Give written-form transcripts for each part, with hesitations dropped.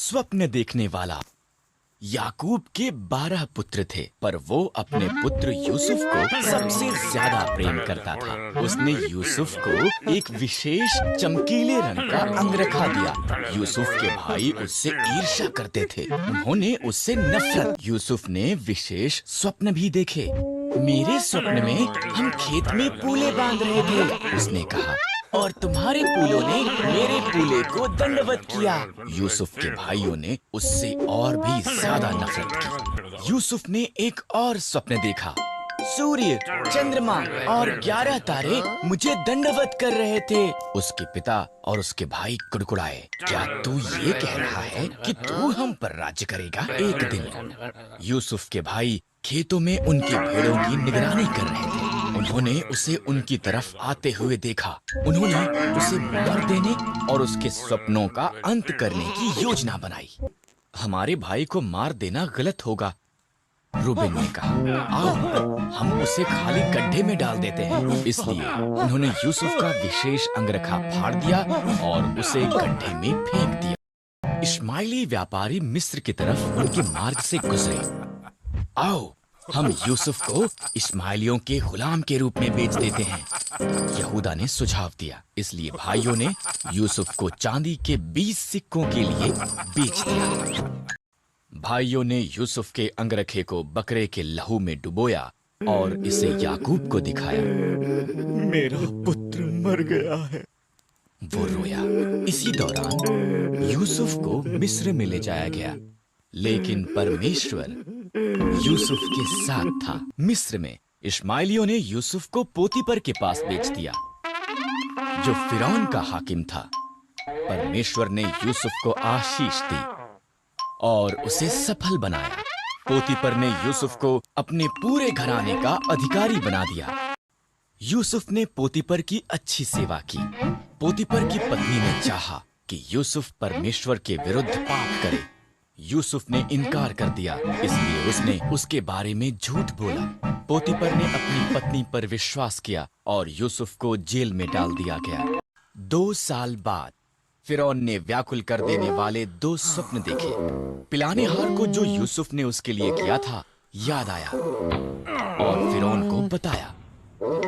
स्वप्न देखने वाला। याकूब के 12 पुत्र थे, पर वो अपने पुत्र यूसुफ को सबसे ज्यादा प्रेम करता था। उसने यूसुफ को एक विशेष चमकीले रंग का अंगरखा दिया। यूसुफ के भाई उससे ईर्ष्या करते थे, उन्होंने उससे नफरत। यूसुफ ने विशेष स्वप्न भी देखे। मेरे स्वप्न में हम खेत में पूले बांध रहे थे, उसने कहा, और तुम्हारे पूलों ने मेरे पूले को दंडवत किया। यूसुफ के भाइयों ने उससे और भी ज्यादा नफरत की। यूसुफ ने एक और स्वप्न देखा। सूर्य, चंद्रमा और 11 तारे मुझे दंडवत कर रहे थे। उसके पिता और उसके भाई कुड़कुड़ाए। क्या तू ये कह रहा है कि तू हम पर राज्य करेगा एक दिन? यूसुफ के भाई खेतों में उनकी भेड़ों की निगरानी कर रहे थे। उन्होंने उसे उनकी तरफ आते हुए देखा। उन्होंने उसे मार देने और उसके सपनों का अंत करने की योजना बनाई। हमारे भाई को मार देना गलत होगा, रूबेन ने कहा। आओ हम उसे खाली गड्ढे में डाल देते हैं। इसलिए उन्होंने यूसुफ का विशेष अंगरखा फाड़ दिया और उसे गड्ढे में फेंक दिया। इश्माइली व्यापारी मिस्र की तरफ उनके मार्ग से गुजरे। आओ हम यूसुफ को इस्माइलियों के गुलाम के रूप में बेच देते हैं, यहूदा ने सुझाव दिया। इसलिए भाइयों ने यूसुफ को चांदी के 20 सिक्कों के लिए बेच दिया। भाइयों ने यूसुफ के अंगरखे को बकरे के लहू में डुबोया और इसे याकूब को दिखाया। मेरा पुत्र मर गया है, वो रोया। इसी दौरान यूसुफ को मिस्र में ले जाया गया, लेकिन परमेश्वर यूसुफ के साथ था। मिस्र में इश्माइलियों ने यूसुफ को पोतीपर के पास बेच दिया, जो फिरौन का हाकिम था। परमेश्वर ने यूसुफ को आशीष दी और उसे सफल बनाया। पोतीपर ने यूसुफ को अपने पूरे घराने का अधिकारी बना दिया। यूसुफ ने पोतीपर की अच्छी सेवा की। पोतीपर की पत्नी ने चाहा कि यूसुफ परमेश्वर के विरुद्ध पाप करे। यूसुफ ने इनकार कर दिया, इसलिए उसने उसके बारे में झूठ बोला। पोतीपर ने अपनी पत्नी पर विश्वास किया और यूसुफ को जेल में डाल दिया गया। 2 साल बाद फिरौन ने व्याकुल कर देने वाले 2 स्वप्न देखे। पिलानेहार को जो यूसुफ ने उसके लिए किया था याद आया और फिरौन को बताया।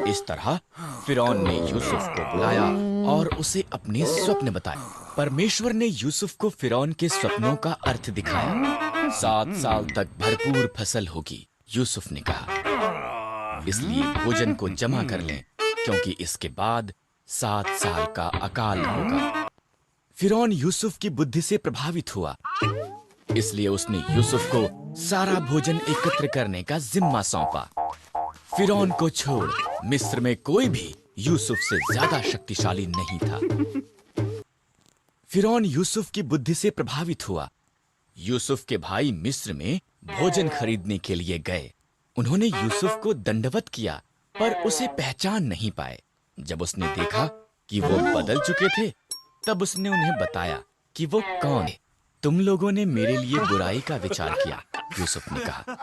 इस तरह फिरौन ने यूसुफ को बुलाया और उसे अपने स्वप्न बताए। परमेश्वर ने यूसुफ को फिरौन के स्वप्नों का अर्थ दिखाया। 7 साल तक भरपूर फसल होगी, यूसुफ ने कहा। इसलिए भोजन को जमा कर लें, क्योंकि इसके बाद 7 साल का अकाल होगा। फिरौन यूसुफ की बुद्धि से प्रभावित हुआ, इसलिए उसने यूसुफ को सारा भोजन एकत्र करने का जिम्मा सौंपा। फिरौन को छोड़ मिस्र में कोई भी यूसुफ से ज्यादा शक्तिशाली नहीं था। फिरौन यूसुफ की बुद्धि से प्रभावित हुआ। यूसुफ के भाई मिस्र में भोजन खरीदने के लिए गए। उन्होंने यूसुफ को दंडवत किया, पर उसे पहचान नहीं पाए। जब उसने देखा कि वो बदल चुके थे, तब उसने उन्हें बताया कि वो कौन है। तुम लोगों ने मेरे लिए बुराई का विचार किया, यूसुफ ने कहा,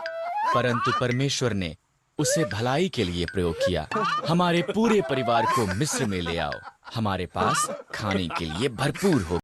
परंतु परमेश्वर ने उसे भलाई के लिए प्रयोग किया। हमारे पूरे परिवार को मिस्र में ले आओ, हमारे पास खाने के लिए भरपूर हो।